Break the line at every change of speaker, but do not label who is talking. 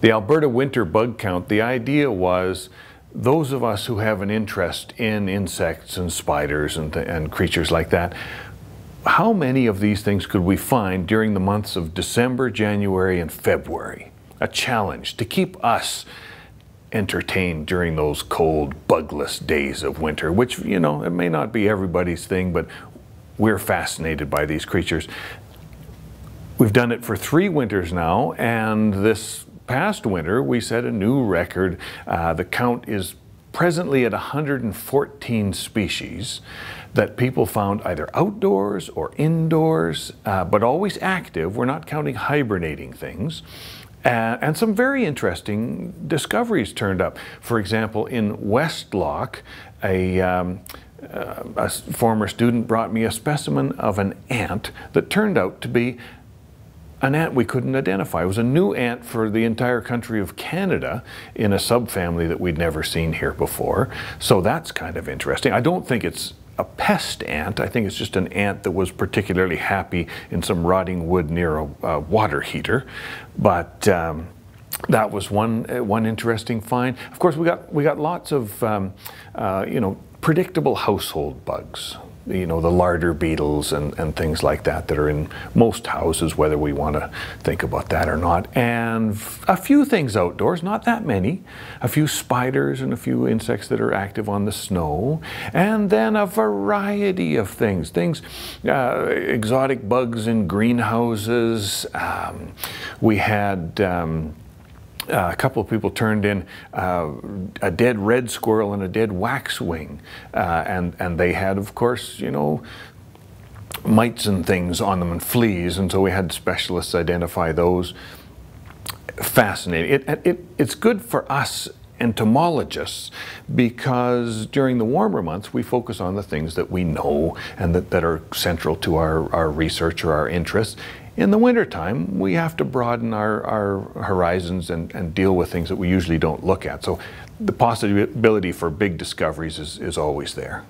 The Alberta Winter Bug Count, the idea was those of us who have an interest in insects and spiders and creatures like that, how many of these things could we find during the months of December, January, and February? A challenge to keep us entertained during those cold, bugless days of winter, which, you know, it may not be everybody's thing, but we're fascinated by these creatures. We've done it for 3 winters now, and this past winter we set a new record. The count is presently at 114 species that people found either outdoors or indoors, but always active. We're not counting hibernating things. And some very interesting discoveries turned up. For example, in Westlock, a former student brought me a specimen of an ant that turned out to be an ant we couldn't identify. It was a new ant for the entire country of Canada in a subfamily that we'd never seen here before. So that's kind of interesting. I don't think it's a pest ant. I think it's just an ant that was particularly happy in some rotting wood near a water heater. But that was one interesting find. Of course, we got lots of you know, predictable household bugs. You know, the larder beetles and things like that that are in most houses, whether we want to think about that or not. And a few things outdoors, not that many. A few spiders and a few insects that are active on the snow. And then a variety of things. Exotic bugs in greenhouses. We had a couple of people turned in a dead red squirrel and a dead waxwing, and they had, of course, you know, mites and things on them and fleas, and so we had specialists identify those. Fascinating. It's good for us entomologists because during the warmer months we focus on the things that we know and that are central to our research or our interests. In the wintertime, we have to broaden our horizons and deal with things that we usually don't look at. So the possibility for big discoveries is always there.